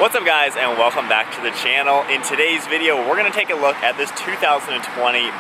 What's up guys, and welcome back to the channel. In today's video, we're going to take a look at this 2020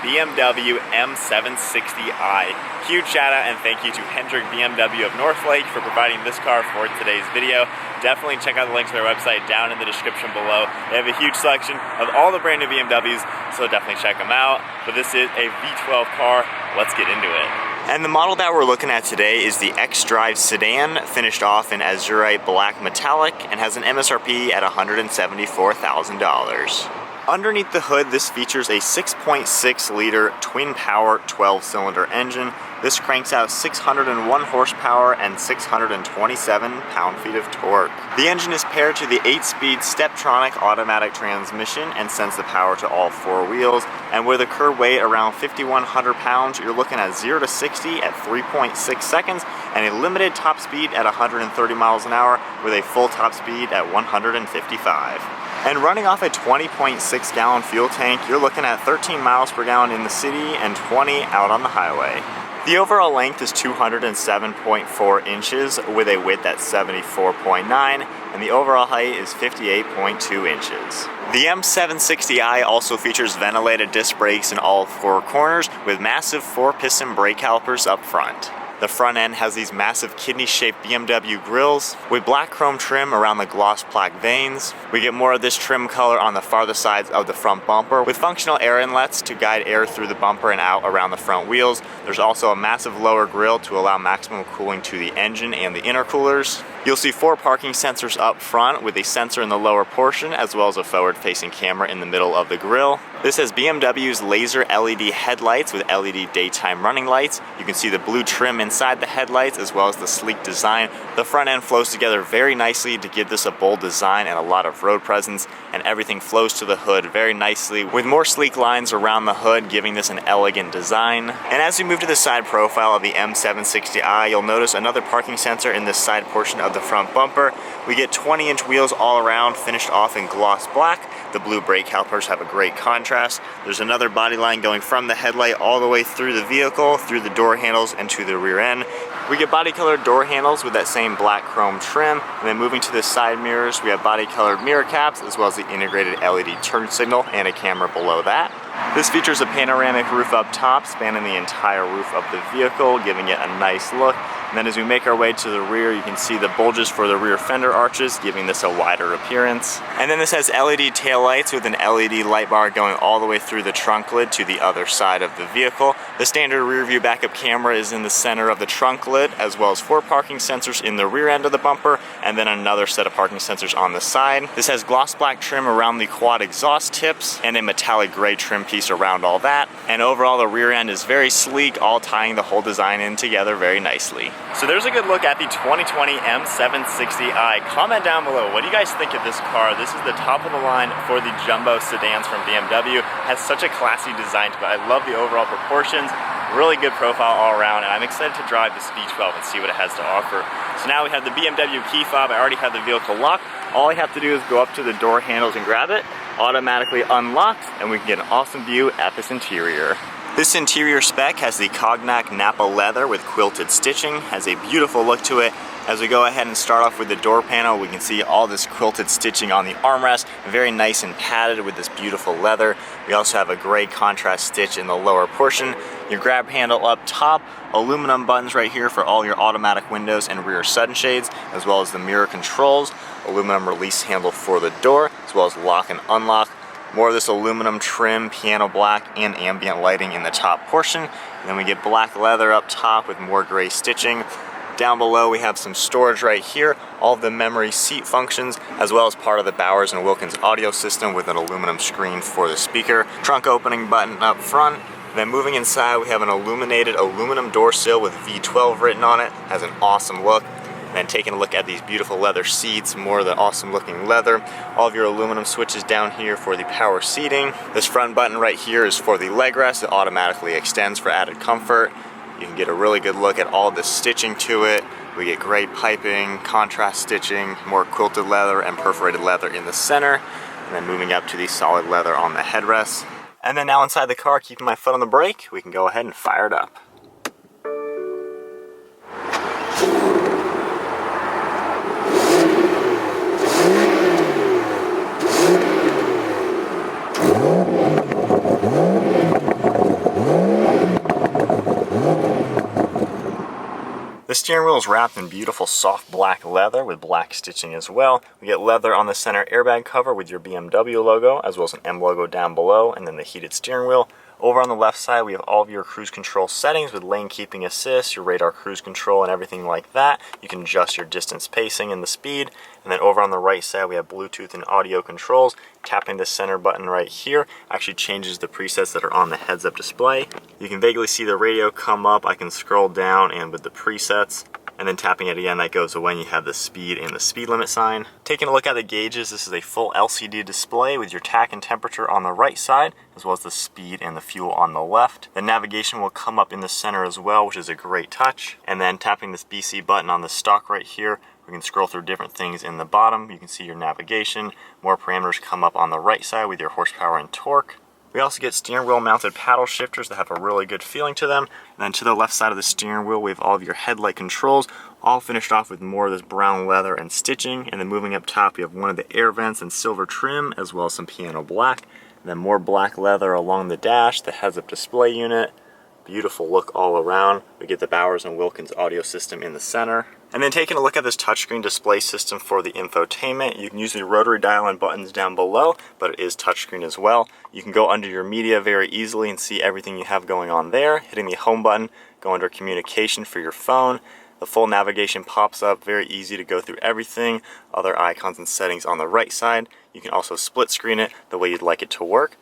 BMW M760i. Huge shout out and thank you to Hendrick BMW of Northlake for providing this car for today's video. Definitely check out the link to their website down in the description below. They have a huge selection of all the brand new BMWs, so definitely check them out. But this is a V12 car. Let's get into it. And the model that we're looking at today is the xDrive Sedan, finished off in azurite black metallic, and has an MSRP at $174,000. Underneath the hood, this features a 6.6 liter twin power 12-cylinder engine. This cranks out 601 horsepower and 627 pound-feet of torque. The engine is paired to the 8-speed Steptronic automatic transmission and sends the power to all four wheels. And with a curb weight around 5,100 pounds, you're looking at 0 to 60 at 3.6 seconds and a limited top speed at 130 miles an hour with a full top speed at 155. And running off a 20.6 gallon fuel tank, you're looking at 13 miles per gallon in the city and 20 out on the highway. The overall length is 207.4 inches with a width at 74.9, and the overall height is 58.2 inches. The M760i also features ventilated disc brakes in all four corners with massive 4-piston brake calipers up front. The front end has these massive kidney-shaped BMW grills with black chrome trim around the gloss plaque vanes. We get more of this trim color on the farther sides of the front bumper with functional air inlets to guide air through the bumper and out around the front wheels. There's also a massive lower grille to allow maximum cooling to the engine and the intercoolers. You'll see 4 parking sensors up front with a sensor in the lower portion as well as a forward-facing camera in the middle of the grille. This has BMW's laser LED headlights with LED daytime running lights. You can see the blue trim inside the headlights as well as the sleek design. The front end flows together very nicely to give this a bold design and a lot of road presence, and everything flows to the hood very nicely with more sleek lines around the hood, giving this an elegant design. And as we move to the side profile of the M760i, you'll notice another parking sensor in this side portion of the front bumper. We get 20-inch wheels all around, finished off in gloss black. The blue brake calipers have a great contrast. There's another body line going from the headlight all the way through the vehicle, through the door handles and to the rear end. We get body colored door handles with that same black chrome trim, and then moving to the side mirrors, we have body colored mirror caps as well as the integrated LED turn signal and a camera below that. This features a panoramic roof up top, spanning the entire roof of the vehicle, giving it a nice look. And then as we make our way to the rear, you can see the bulges for the rear fender arches, giving this a wider appearance. And then this has LED taillights with an LED light bar going all the way through the trunk lid to the other side of the vehicle. The standard rear view backup camera is in the center of the trunk lid, as well as 4 parking sensors in the rear end of the bumper, and then another set of parking sensors on the side. This has gloss black trim around the quad exhaust tips and a metallic gray trim piece around all that. And overall, the rear end is very sleek, all tying the whole design in together very nicely. So there's a good look at the 2020 M760i. Comment down below, what do you guys think of this car? This is the top of the line for the jumbo sedans from BMW. Has such a classy design to it. I love the overall proportions. Really good profile all around, and I'm excited to drive this V12 and see what it has to offer. So now we have the BMW key fob. I already have the vehicle locked. All I have to do is go up to the door handles and grab it. Automatically unlocks, and we can get an awesome view at this interior. This interior spec has the Cognac Napa leather with quilted stitching, has a beautiful look to it. As we go ahead and start off with the door panel, we can see all this quilted stitching on the armrest, very nice and padded with this beautiful leather. We also have a gray contrast stitch in the lower portion. Your grab handle up top, aluminum buttons right here for all your automatic windows and rear sunshades, as well as the mirror controls, aluminum release handle for the door, as well as lock and unlock. More of this aluminum trim, piano black, and ambient lighting in the top portion. And then we get black leather up top with more gray stitching. Down below we have some storage right here, all of the memory seat functions, as well as part of the Bowers & Wilkins audio system with an aluminum screen for the speaker. Trunk opening button up front. Then moving inside, we have an illuminated aluminum door sill with V12 written on it. Has an awesome look. And then taking a look at these beautiful leather seats, more of the awesome looking leather. All of your aluminum switches down here for the power seating. This front button right here is for the leg rest. It automatically extends for added comfort. You can get a really good look at all the stitching to it. We get great piping, contrast stitching, more quilted leather and perforated leather in the center. And then moving up to the solid leather on the headrest. And then now inside the car, keeping my foot on the brake, we can go ahead and fire it up. steering wheel is wrapped in beautiful soft black leather with black stitching as well. We get leather on the center airbag cover with your BMW logo, as well as an M logo down below, and then the heated steering wheel. Over on the left side, we have all of your cruise control settings with lane keeping assist, your radar cruise control, and everything like that. You can adjust your distance pacing and the speed. And then over on the right side, we have Bluetooth and audio controls. Tapping the center button right here actually changes the presets that are on the heads-up display. You can vaguely see the radio come up. I can scroll down and with the presets. And then tapping it again, that goes away and you have the speed and the speed limit sign. Taking a look at the gauges, this is a full LCD display with your tach and temperature on the right side, as well as the speed and the fuel on the left. The navigation will come up in the center as well, which is a great touch. And then tapping this BC button on the stock right here, we can scroll through different things in the bottom. You can see your navigation. More parameters come up on the right side with your horsepower and torque. We also get steering wheel mounted paddle shifters that have a really good feeling to them. And then to the left side of the steering wheel, we have all of your headlight controls, all finished off with more of this brown leather and stitching. And then moving up top, you have one of the air vents and silver trim, as well as some piano black. And then more black leather along the dash, the heads-up display unit. Beautiful look all around. We get the Bowers & Wilkins audio system in the center. And then taking a look at this touchscreen display system for the infotainment, you can use the rotary dial and buttons down below, but it is touchscreen as well. You can go under your media very easily and see everything you have going on there. Hitting the home button, go under communication for your phone. The full navigation pops up, very easy to go through everything. Other icons and settings on the right side. You can also split screen it the way you'd like it to work.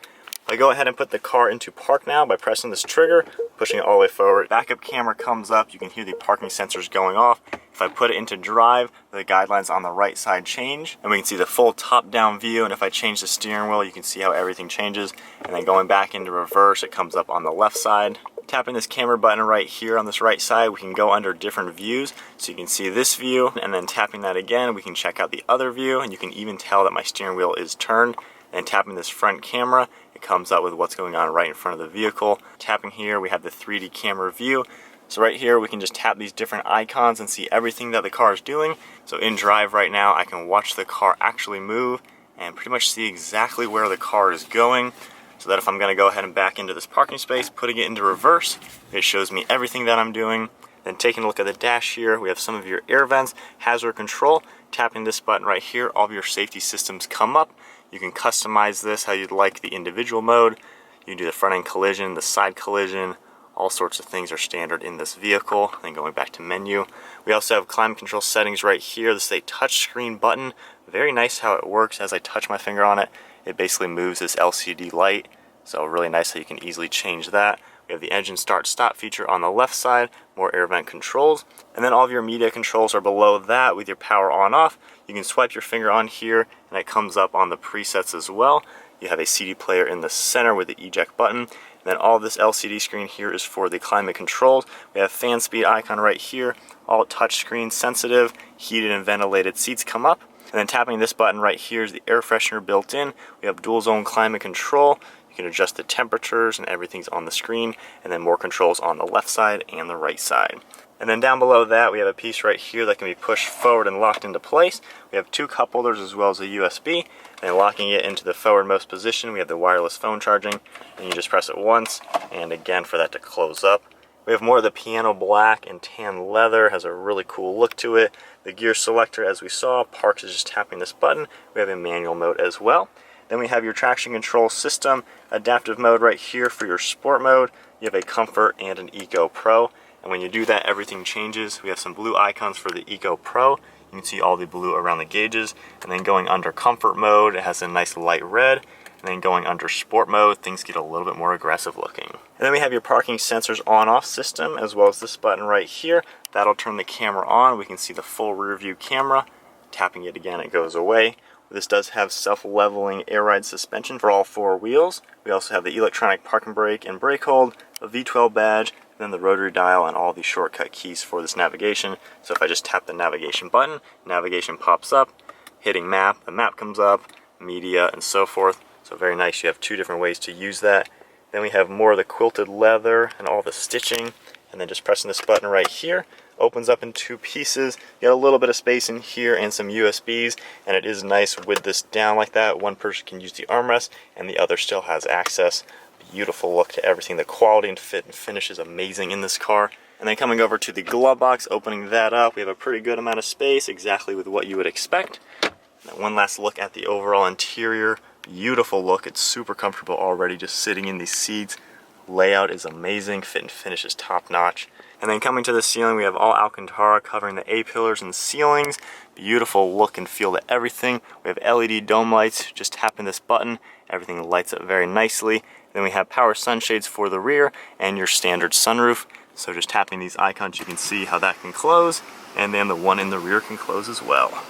I go ahead and put the car into park now by pressing this trigger, pushing it all the way forward. Backup camera comes up, you can hear the parking sensors going off. If I put it into drive, the guidelines on the right side change, and we can see the full top-down view, and if I change the steering wheel, you can see how everything changes. And then going back into reverse, it comes up on the left side. Tapping this camera button right here on this right side, we can go under different views. So you can see this view, and then tapping that again, we can check out the other view, and you can even tell that my steering wheel is turned. And tapping this front camera, it comes up with what's going on right in front of the vehicle. Tapping here, we have the 3D camera view. So right here, we can just tap these different icons and see everything that the car is doing. So in drive right now, I can watch the car actually move and pretty much see exactly where the car is going. So that if I'm gonna go ahead and back into this parking space, putting it into reverse, it shows me everything that I'm doing. Then taking a look at the dash here, we have some of your air vents, hazard control. Tapping this button right here, all of your safety systems come up. You can customize this how you'd like the individual mode. You can do the front end collision, the side collision, all sorts of things are standard in this vehicle. Then going back to menu. We also have climate control settings right here. This is a touch screen button. Very nice how it works. As I touch my finger on it, it basically moves this LCD light. So really nice how you can easily change that. We have the engine start stop feature on the left side, more air vent controls, and then all of your media controls are below that with your power on off. You can swipe your finger on here and it comes up on the presets as well. You have a CD player in the center with the eject button. And then all of this LCD screen here is for the climate controls. We have fan speed icon right here, all touch screen sensitive, heated and ventilated seats come up. And then tapping this button right here is the air freshener built in. We have dual zone climate control. You can adjust the temperatures and everything's on the screen, and then more controls on the left side and the right side. And then down below that, we have a piece right here that can be pushed forward and locked into place. We have two cup holders as well as a USB. And locking it into the forwardmost position, we have the wireless phone charging. And you just press it once, and again for that to close up. We have more of the piano black and tan leather, has a really cool look to it. The gear selector, as we saw, parks is just tapping this button. We have a manual mode as well. Then we have your traction control system, adaptive mode right here for your sport mode. You have a comfort and an Eco Pro. And when you do that, everything changes. We have some blue icons for the Eco Pro. You can see all the blue around the gauges. And then going under comfort mode, it has a nice light red. And then going under sport mode, things get a little bit more aggressive looking. And then we have your parking sensors on-off system, as well as this button right here. That'll turn the camera on. We can see the full rear view camera. Tapping it again, it goes away. This does have self-leveling air ride suspension for all four wheels. We also have the electronic parking brake and brake hold, a V12 badge, then the rotary dial and all the shortcut keys for this navigation. So if I just tap the navigation button, navigation pops up, hitting map, the map comes up, media and so forth. So very nice, you have two different ways to use that. Then we have more of the quilted leather and all the stitching, and then just pressing this button right here, opens up in two pieces. You got a little bit of space in here and some USBs, and it is nice with this down like that. One person can use the armrest and the other still has access. Beautiful look to everything. The quality and fit and finish is amazing in this car. And then coming over to the glove box, opening that up, we have a pretty good amount of space, exactly with what you would expect. And one last look at the overall interior. Beautiful look. It's super comfortable already just sitting in these seats. Layout is amazing. Fit and finish is top notch. And then coming to the ceiling, we have all Alcantara covering the A-pillars and ceilings. Beautiful look and feel to everything. We have LED dome lights. Just tapping this button, everything lights up very nicely. Then we have power sunshades for the rear and your standard sunroof. So just tapping these icons, you can see how that can close, and then the one in the rear can close as well.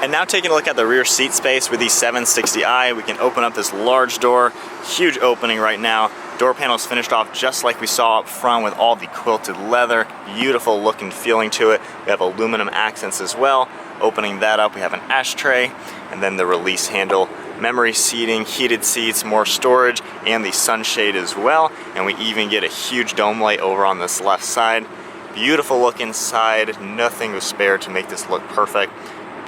And now taking a look at the rear seat space with the 760i, we can open up this large door, huge opening right now. Door panels finished off just like we saw up front with all the quilted leather, beautiful look and feeling to it. We have aluminum accents as well. Opening that up, we have an ashtray, and then the release handle, memory seating, heated seats, more storage, and the sunshade as well. And we even get a huge dome light over on this left side. Beautiful look inside, nothing was spared to make this look perfect.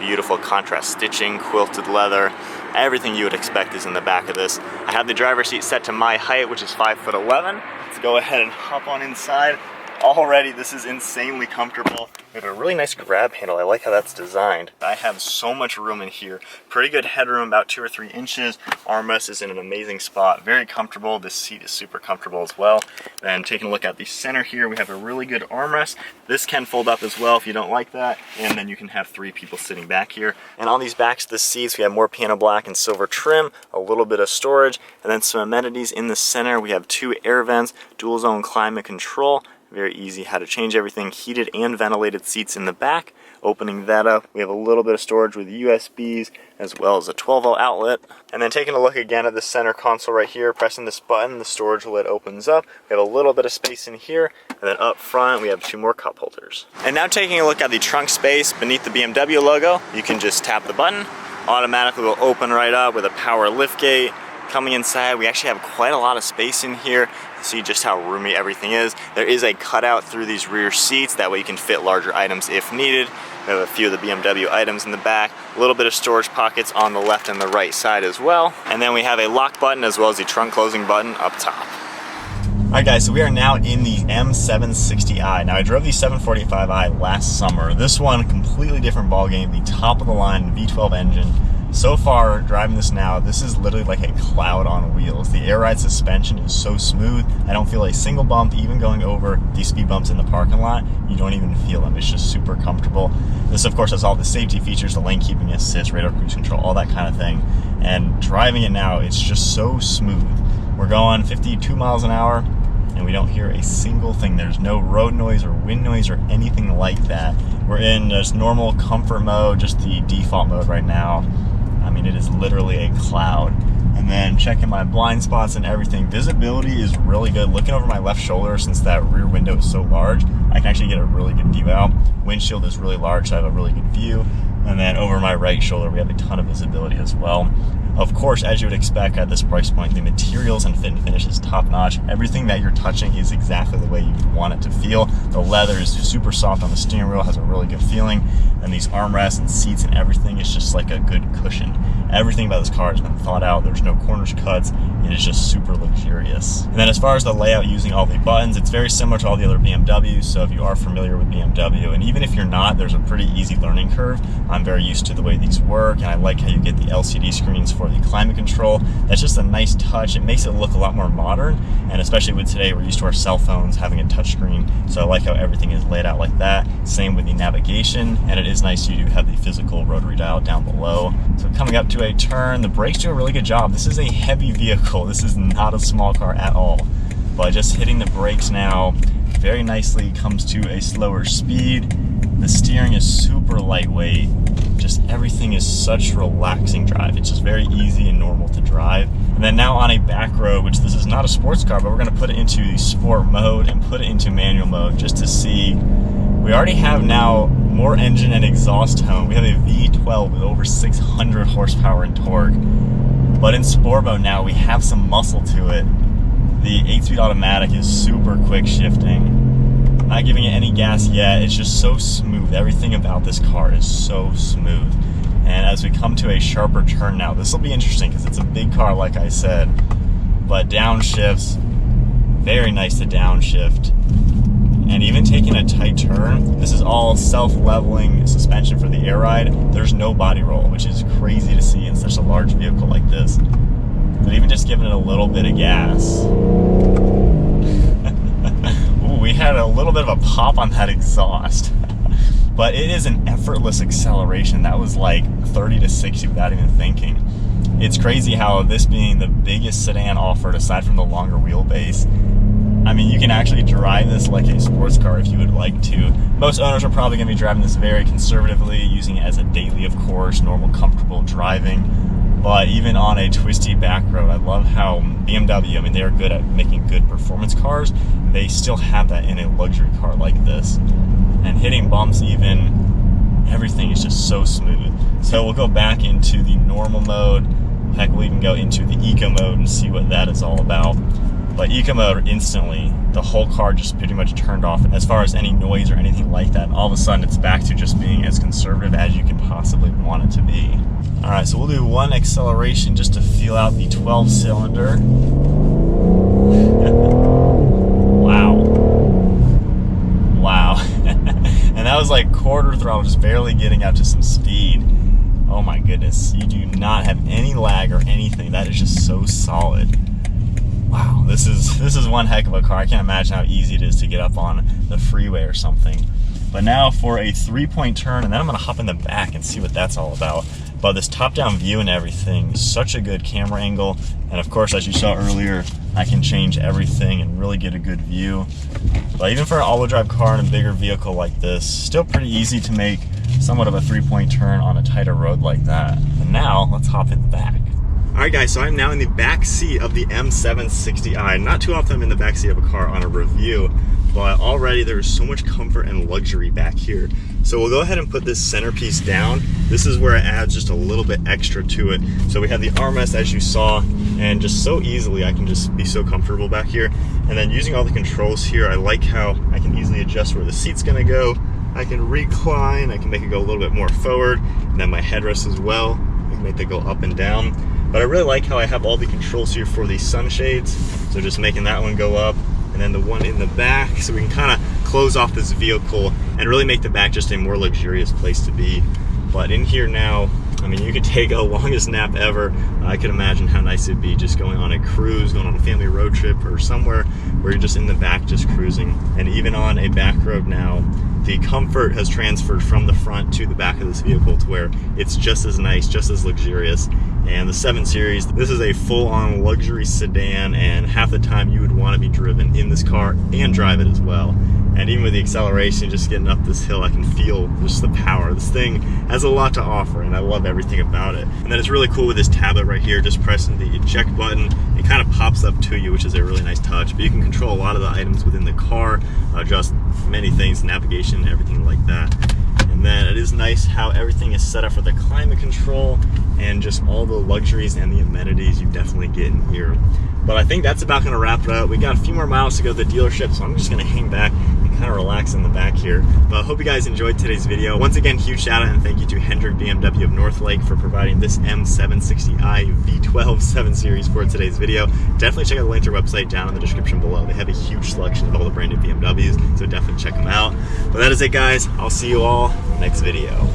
Beautiful contrast stitching, quilted leather, everything you would expect is in the back of this. I have the driver's seat set to my height, which is 5'11". Let's go ahead and hop on inside. Already, this is insanely comfortable. We have a really nice grab handle. I like how that's designed. I have so much room in here. Pretty good headroom, about 2 or 3 inches. Armrest is in an amazing spot. Very comfortable. This seat is super comfortable as well. Then taking a look at the center here, we have a really good armrest. This can fold up as well if you don't like that. And then you can have 3 people sitting back here. And on these backs of the seats, we have more piano black and silver trim, a little bit of storage, and then some amenities in the center. We have 2 air vents, dual zone climate control. Very easy how to change everything. Heated and ventilated seats in the back. Opening that up, we have a little bit of storage with USBs as well as a 12-volt outlet. And then taking a look again at the center console right here, pressing this button, the storage lid opens up. We have a little bit of space in here, and then up front we have 2 more cup holders. And now taking a look at the trunk space beneath the BMW logo, you can just tap the button. Automatically will open right up with a power liftgate. Coming inside, we actually have quite a lot of space in here. See just how roomy everything is. There is a cutout through these rear seats, that way you can fit larger items if needed. We have a few of the BMW items in the back, a little bit of storage pockets on the left and the right side as well. And then we have a lock button as well as the trunk closing button up top. Alright guys, so we are now in the M760i. Now I drove the 745i last summer. This one, completely different ballgame, the top of the line V12 engine. So far, driving this now, this is literally like a cloud on wheels. The air ride suspension is so smooth. I don't feel a single bump, even going over these speed bumps in the parking lot. You don't even feel them. It's just super comfortable. This, of course, has all the safety features, the lane keeping assist, radar cruise control, all that kind of thing. And driving it now, it's just so smooth. We're going 52 miles an hour, and we don't hear a single thing. There's no road noise or wind noise or anything like that. We're in just normal comfort mode, just the default mode right now. I mean, it is literally a cloud. And then checking my blind spots and everything, visibility is really good. Looking over my left shoulder, since that rear window is so large, I can actually get a really good view out. Windshield is really large, so I have a really good view. And then over my right shoulder, we have a ton of visibility as well. Of course, as you would expect at this price point, the materials and fit and finish is top notch. Everything that you're touching is exactly the way you want it to feel. The leather is super soft on the steering wheel, has a really good feeling. And these armrests and seats and everything is just like a good cushion. Everything about this car has been thought out. There's no corners cuts. It is just super luxurious. And then as far as the layout using all the buttons, it's very similar to all the other BMWs. So if you are familiar with BMW, and even if you're not, there's a pretty easy learning curve. I'm very used to the way these work, and I like how you get the LCD screens for the climate control. That's just a nice touch. It makes it look a lot more modern, and especially with today, we're used to our cell phones having a touch screen. So I like how everything is laid out like that. Same with the navigation, and it is nice you do have the physical rotary dial down below. So coming up to a turn, the brakes do a really good job. This is a heavy vehicle. This is not a small car at all. But just hitting the brakes now very nicely comes to a slower speed. The steering is super lightweight. Just everything is such relaxing drive. It's just very easy and normal to drive. And then now on a back road, which this is not a sports car, but we're gonna put it into the sport mode and put it into manual mode just to see. We already have now more engine and exhaust tone. We have a V12 with over 600 horsepower and torque. But in sport mode now, we have some muscle to it. The 8-speed automatic is super quick shifting. Not giving it any gas yet. It's just so smooth. Everything about this car is so smooth. And as we come to a sharper turn now, this will be interesting because it's a big car, like I said. But downshifts, very nice to downshift. And even taking a tight turn, this is all self-leveling suspension for the air ride. There's no body roll, which is crazy to see in such a large vehicle like this. But even just giving it a little bit of gas. Ooh, we had a little bit of a pop on that exhaust. But it is an effortless acceleration. That was like 30 to 60 without even thinking. It's crazy how this being the biggest sedan offered aside from the longer wheelbase, I mean, you can actually drive this like a sports car if you would like to. Most owners are probably going to be driving this very conservatively, using it as a daily, of course, normal, comfortable driving. But even on a twisty back road, I love how BMW, I mean, they're good at making good performance cars. They still have that in a luxury car like this. And hitting bumps even, everything is just so smooth. So we'll go back into the normal mode. Heck, we'll even go into the eco mode and see what that is all about. But eco mode, instantly, the whole car just pretty much turned off as far as any noise or anything like that. And all of a sudden, it's back to just being as conservative as you can possibly want it to be. All right, so we'll do one acceleration just to feel out the 12-cylinder. Wow. Wow. And that was like quarter throttle, just barely getting up to some speed. Oh my goodness, you do not have any lag or anything. That is just so solid. Wow, this is one heck of a car. I can't imagine how easy it is to get up on the freeway or something. But now for a 3-point turn, and then I'm gonna hop in the back and see what that's all about. But this top-down view and everything, such a good camera angle. And of course, as you saw earlier, I can change everything and really get a good view. But even for an all-wheel drive car and a bigger vehicle like this, still pretty easy to make somewhat of a 3-point turn on a tighter road like that. And now, let's hop in the back. Alright guys, so I'm now in the back seat of the M760i. Not too often I'm in the back seat of a car on a review, but already there's so much comfort and luxury back here. So we'll go ahead and put this centerpiece down. This is where it adds just a little bit extra to it. So we have the armrest as you saw, and just so easily I can just be so comfortable back here. And then using all the controls here, I like how I can easily adjust where the seat's gonna go. I can recline, I can make it go a little bit more forward, and then my headrest as well. I can make that go up and down. But I really like how I have all the controls here for the sunshades. So just making that one go up, and then the one in the back, so we can kind of close off this vehicle and really make the back just a more luxurious place to be. But in here now, I mean, you could take a longest nap ever. I could imagine how nice it'd be just going on a cruise, going on a family road trip, or somewhere where you're just in the back just cruising. And even on a back road now, the comfort has transferred from the front to the back of this vehicle to where it's just as nice, just as luxurious. And the 7 Series, this is a full-on luxury sedan, and half the time you would want to be driven in this car and drive it as well. And even with the acceleration, just getting up this hill, I can feel just the power. This thing has a lot to offer, and I love everything about it. And then it's really cool with this tablet right here, just pressing the eject button, it kind of pops up to you, which is a really nice touch. But you can control a lot of the items within the car, adjust many things, navigation, everything like that. And then it is nice how everything is set up for the climate control and just all the luxuries and the amenities you definitely get in here. But I think that's about going to wrap it up. We got a few more miles to go to the dealership, so I'm just going to hang back and kind of relax in the back here. But I hope you guys enjoyed today's video. Once again, huge shout out and thank you to Hendrick BMW of Northlake for providing this M760i V12 7 Series for today's video. Definitely check out the link to their website down in the description below. They have a huge selection of all the brand new BMWs, so definitely check them out. But that is it, guys. I'll see you all next video.